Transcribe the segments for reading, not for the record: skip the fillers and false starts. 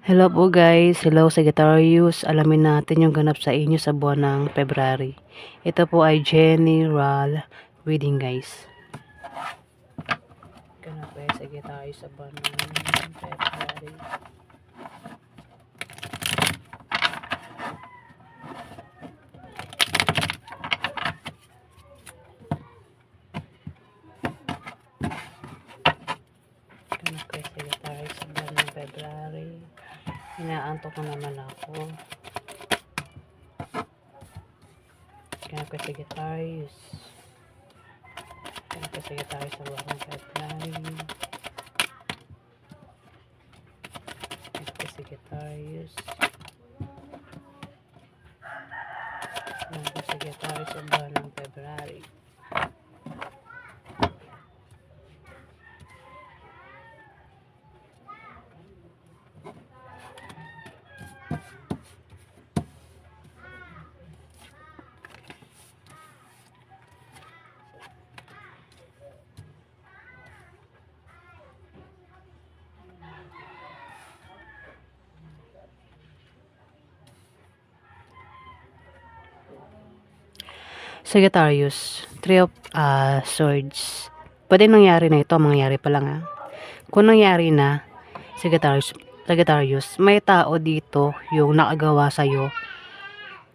Hello po guys, hello Sagittarius. Alamin natin yung ganap sa inyo sa buwan ng February. Ito po ay general reading guys. Ganap po yung Sagittarius sa buwan ng February. Ganap po yung Sagittarius sa buwan ng February. Inaantok na naman ako. Ganap po yung Sagittarius. Ganap po yung Sagittarius sa buwan ng February. Ganap po yung Sagittarius. Ganap po yung Sagittarius sa buwan ng February. Sagittarius, Three of Swords. Pwede nangyari na ito, mangyari pa lang Kung nangyari na, Sagittarius, may tao dito yung nakagawa sa'yo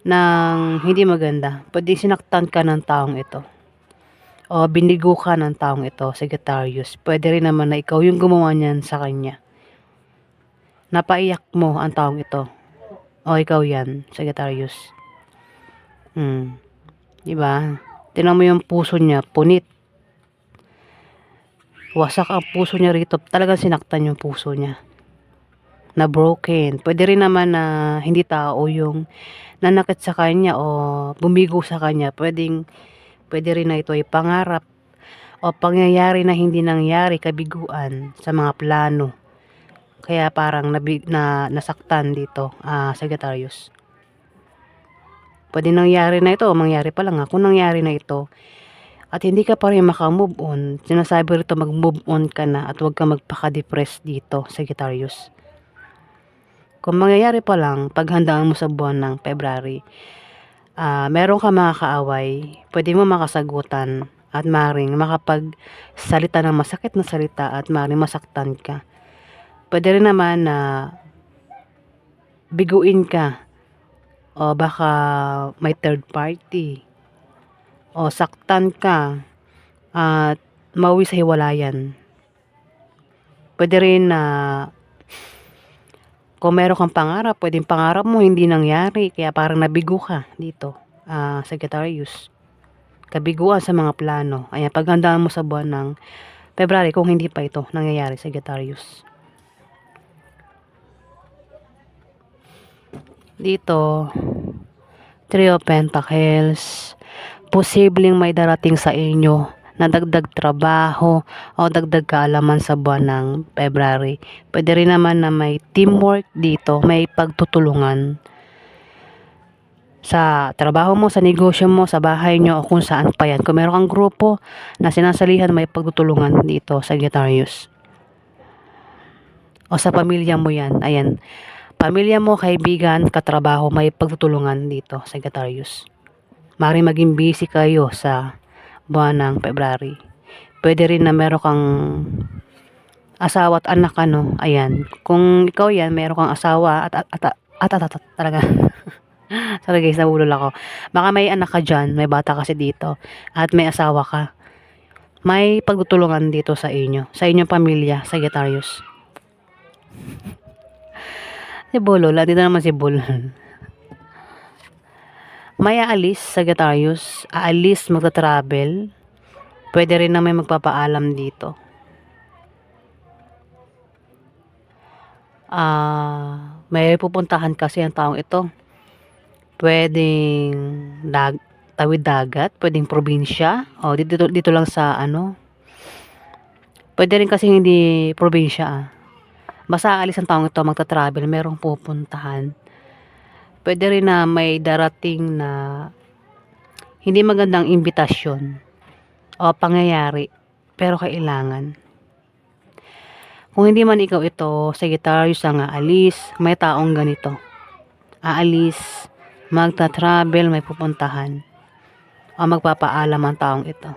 ng hindi maganda. Pwede sinaktan ka ng taong ito. O binigo ka ng taong ito, Sagittarius. Pwede rin naman na ikaw yung gumawa niyan sa kanya. Napaiyak mo ang taong ito. O ikaw yan, Sagittarius. Diba? Tingnan mo yung puso niya, punit. Wasak ang puso niya rito. Talagang sinaktan yung puso niya. Na broken. Pwede rin naman na hindi tao yung nanakit sa kanya o bumigo sa kanya. Pwede rin na ito ay pangarap o pangyayari na hindi nangyari, kabiguan sa mga plano. Kaya parang nasaktan dito, Sagittarius. Pwede nangyari na ito o mangyari pa lang Kung nangyari na ito at hindi ka pa rin makamove on, sinasabi rito mag-move on ka na at huwag ka magpaka-depress dito, Sagittarius. Kung mangyayari pa lang, paghandaan mo sa buwan ng February, meron ka mga kaaway, pwede mo makasagutan at maring makapagsalita ng masakit na salita at maring masaktan ka. Pwede rin naman na biguin ka o baka may third party o saktan ka at mauwi sa hiwalayan. Pwede rin na kung meron kang pangarap, pwedeng pangarap mo hindi nangyari kaya parang nabigo ka dito, Sagittarius. Kabiguan sa mga plano. Ayan, paghandaan mo sa buwan ng February kung hindi pa ito nangyayari, Sagittarius. Dito, Three of Pentacles. Posibleng may darating sa inyo na dagdag trabaho o dagdag kaalaman sa buwan ng February. Pwede rin naman na may teamwork dito, may pagtutulungan sa trabaho mo, sa negosyo mo, sa bahay nyo o kung saan pa yan. Kung meron kang grupo na sinasalihan, may pagtutulungan dito, Sagittarius. O sa pamilya mo yan, ayan. Pamilya mo, kaibigan, katrabaho, may pagtutulungan dito, Sagittarius. Maaaring maging busy kayo sa buwan ng February. Pwede rin na meron kang asawa at anak ayan. Kung ikaw yan, meron kang asawa at talaga. Sorry guys, nabulol ako. Baka may anak ka dyan, may bata kasi dito, at may asawa ka. May pagtutulungan dito sa inyo, sa inyong pamilya, Sagittarius. Si Bulol, dito naman si Bulol. May aalis, Sagittarius, aalis, magta-travel. Pwede rin na may magpapaalam dito. May pupuntahan kasi ang taong ito. Pwedeng tawid dagat, pwedeng probinsya, o dito lang sa Pwede rin kasi hindi probinsya Basta aalis ang taong ito, magta-travel, merong pupuntahan. Pwede rin na may darating na hindi magandang imbitasyon o pangyayari, pero kailangan. Kung hindi man ikaw ito, Sagittarius ang aalis, may taong ganito. Aalis, magta-travel, may pupuntahan, o magpapaalam ang taong ito.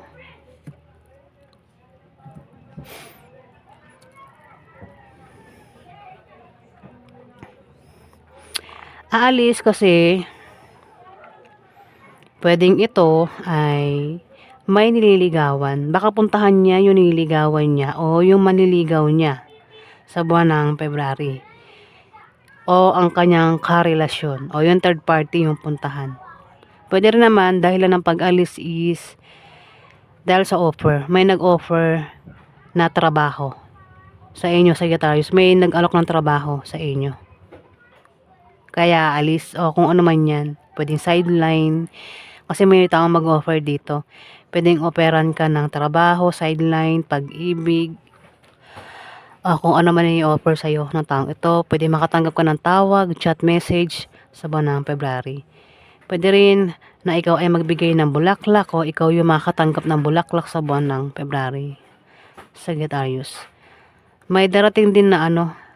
Aalis kasi pwedeng ito ay may nililigawan. Baka puntahan niya yung nililigawan niya o yung manliligaw niya sa buwan ng February. O ang kanyang karelasyon o yung third party yung puntahan. Pwede rin naman dahilan ng pag-alis is dahil sa offer. May nag-offer na trabaho sa inyo, Sagittarius. May nag-alok ng trabaho sa inyo. Kaya alis o kung ano man yan. Pwedeng sideline. Kasi may taong mag-offer dito. Pwedeng operan ka ng trabaho, sideline, pag-ibig. Kung ano man yung offer sa'yo ng taong ito. Pwede makatanggap ka ng tawag, chat message sa buwan ng February. Pwede rin na ikaw ay magbigay ng bulaklak o ikaw yung makatanggap ng bulaklak sa buwan ng February. Sagittarius. May darating din na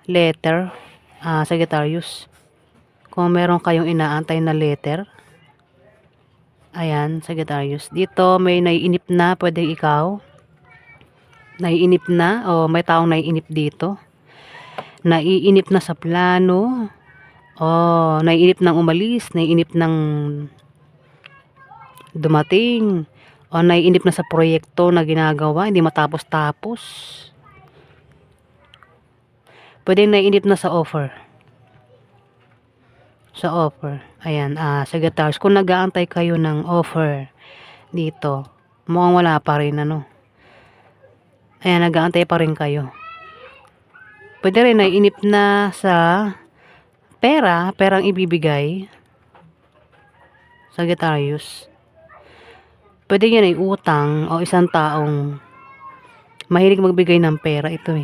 letter, Sagittarius. Kung meron kayong inaantay na letter. Ayan, Sagittarius. Dito may naiinip na, pwedeng ikaw. Naiinip na o may taong naiinip dito. Naiinip na sa plano. O naiinip ng umalis, naiinip ng dumating. O naiinip na sa proyekto na ginagawa, hindi matapos-tapos. Pwedeng naiinip na sa offer. Sa offer. Ayan, Sagittarius. Kung nag-aantay kayo ng offer dito, mukhang wala pa rin, Ayan, nag-aantay pa rin kayo. Pwede rin naiinip na sa perang ibibigay. Sagittarius. Pwede yan ay utang o isang taong mahilig magbigay ng pera. Ito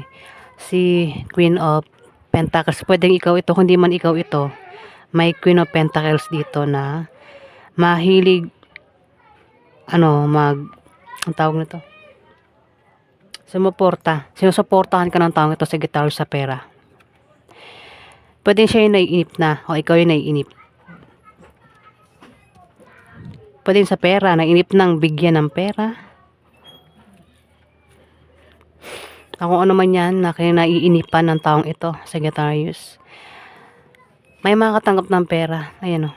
si Queen of Pentacles. Pwedeng ikaw ito, kundi man ikaw ito. May Queen of Pentacles dito na mahilig ang tawag nito, sinusuportahan ka ng taong ito, Sagittarius, sa pera. Pwede siya yung naiinip na o ikaw yung naiinip. Pwede sa pera, naiinip ng bigyan ng pera. Kung ano man yan na naiinipan ng taong ito, Sagittarius. May makatanggap ng pera. Ayan o.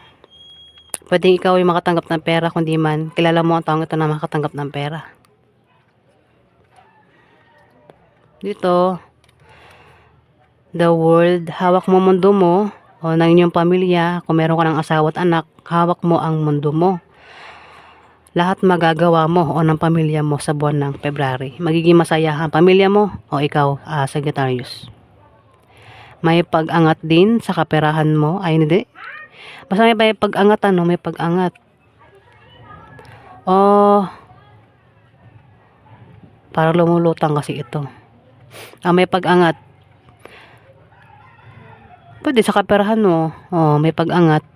Pwede ikaw yung makatanggap ng pera, kundi man kilala mo ang taong ito na makatanggap ng pera. Dito, the world, hawak mo mundo mo o ng inyong pamilya. Kung meron ka ng asawa at anak, hawak mo ang mundo mo. Lahat magagawa mo o ng pamilya mo sa buwan ng February. Magiging masaya ang pamilya mo o ikaw, Sagittarius. May pag-angat din sa kaperahan mo. Ay, hindi. Basta may pag-angat, may pag-angat. Para lumulutang kasi ito. May pag-angat. Pwede sa kaperahan mo. May pag-angat.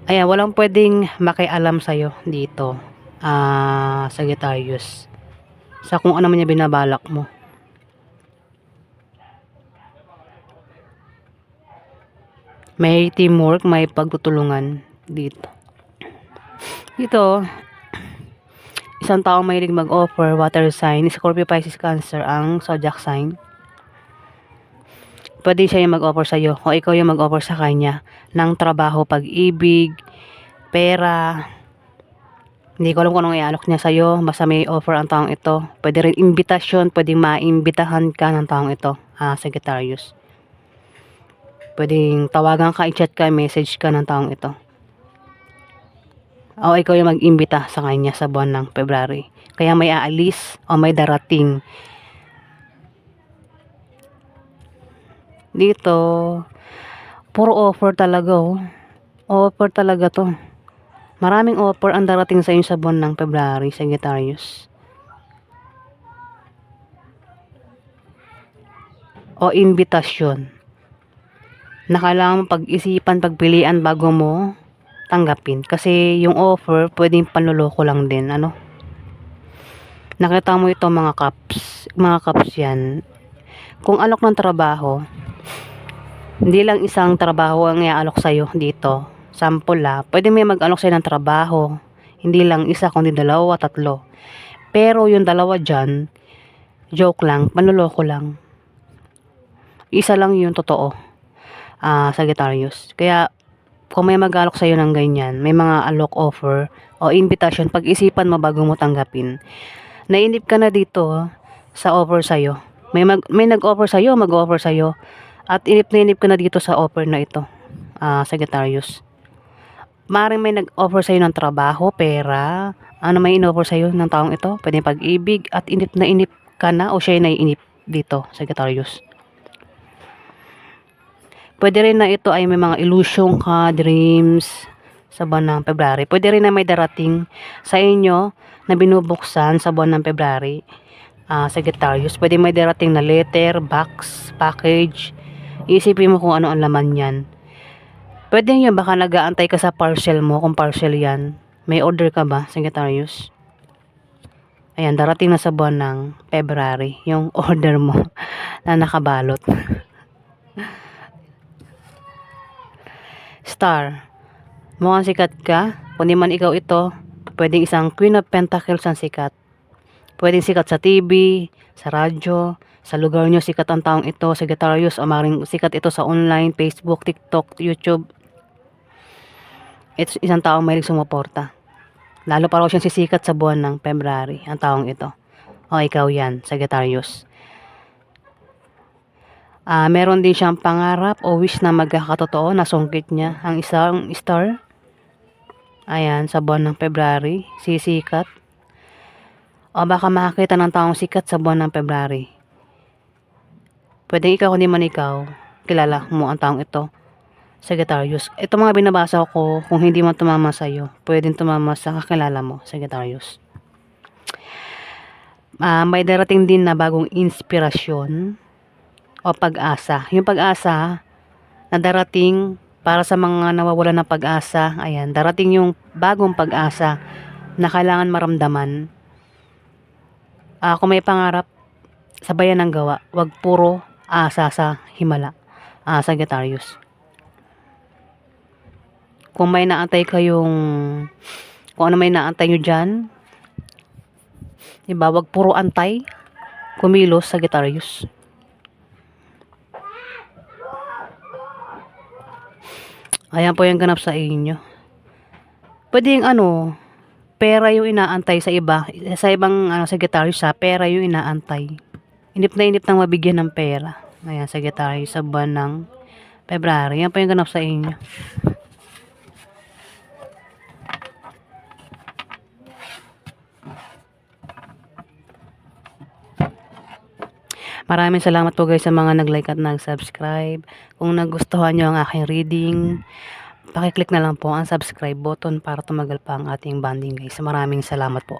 Ayan, walang pwedeng makialam sa'yo dito. Sagittarius. Sa kung ano man yung binabalak mo. May teamwork, may pagtutulungan dito. Dito, isang tao mahilig mag-offer, water sign, Scorpio, Pisces, Cancer, ang zodiac sign. Pwede siya yung mag-offer sa'yo o ikaw yung mag-offer sa kanya ng trabaho, pag-ibig, pera. Hindi ko alam kung anong ialok niya sa'yo, basta may offer ang taong ito. Pwede rin invitation, pwedeng maimbitahan ka ng taong ito, Sagittarius. Pwedeng tawagan ka, i-chat ka, message ka ng taong ito. O ikaw yung mag-imbita sa kanya sa buwan ng February. Kaya may aalis o may darating. Dito, puro offer talaga Offer talaga to. Maraming offer ang darating sa inyo sa buwan ng February, Sagittarius. O invitasyon. Na kailangan pag-isipan, pagpilian bago mo tanggapin. Kasi yung offer, pwedeng panloloko lang din, Nakita mo ito mga cups. Mga cups yan. Kung alok ng trabaho, hindi lang isang trabaho ang iaalok sa'yo dito. Sample pwede may mag-alok sa'yo ng trabaho. Hindi lang isa, kundi 2, 3. Pero yung 2 dyan, joke lang, panloloko lang. Isa lang yung totoo, Sagittarius. Kaya, kung may mag-alok sa'yo ng ganyan, may mga alok offer o invitation, pag-isipan mo bago mo tanggapin. Nainip ka na dito sa offer sa'yo. May nag-offer sa'yo, mag-offer sa'yo. At inip na inip ka na dito sa offer na ito, Sagittarius. Maaaring may nag-offer sa'yo ng trabaho, pera, ano may in-offer sa'yo ng taong ito, pwede pag-ibig, at inip na inip ka na o siya ay naiinip dito, Sagittarius. Pwede rin na ito ay may mga illusion ka, dreams, sa buwan ng February. Pwede rin na may darating sa inyo na binubuksan sa buwan ng February, Sagittarius. Pwede may darating na letter, box, package. Iisipin mo kung ano ang laman yan. Pwede yun, baka nag-aantay ka sa parcel mo, kung parcel yan. May order ka ba, Sagittarius? Ayan, darating na sa buwan ng February, yung order mo na nakabalot. Star, mukhang sikat ka. Kung di man ikaw ito, pwedeng isang Queen of Pentacles ang sikat. Pwedeng sikat sa TV, sa radyo, sa lugar nyo sikat ang taong ito, Sagittarius, o maring sikat ito sa online, Facebook, TikTok, YouTube. It's isang taong mahilig sumuporta. Lalo pa raw siyang sisikat sa buwan ng February, ang taong ito. O ikaw yan, Sagittarius. Meron din siyang pangarap o wish na magkakatotoo, nasungkit niya ang isang star. Ayan, sa buwan ng February, sisikat. O baka makakita ng taong sikat sa buwan ng February. Pwede ikaw, kundi man ikaw, kilala mo ang taong ito, Sagittarius. Ito mga binabasa ko, kung hindi man tumama sa'yo, pwedeng tumama sa kakilala mo, Sagittarius. May darating din na bagong inspirasyon o pag-asa. Yung pag-asa na darating para sa mga nawawalan ng pag-asa, ayan, darating yung bagong pag-asa na kailangan maramdaman. Kung may pangarap, sabayan ng gawa. Wag puro asa sa himala, Sagittarius. Kung may naantay kayong, kung ano may naantay nyo dyan, diba, wag puro antay, kumilos, Sagittarius. Ayan po yung ganap sa inyo. Pwede yung pera yung inaantay sa iba, sa ibang Sagittarius, pera yung inaantay. Inip na inip nang mabigyan ng pera. Ayan, Sagittarius, sa buwan ng February. Yan po yung ganap sa inyo. Maraming salamat po guys sa mga nag-like at nag-subscribe. Kung nagustuhan nyo ang aking reading, pakiclick na lang po ang subscribe button para tumagal pa ang ating bonding guys. Maraming salamat po.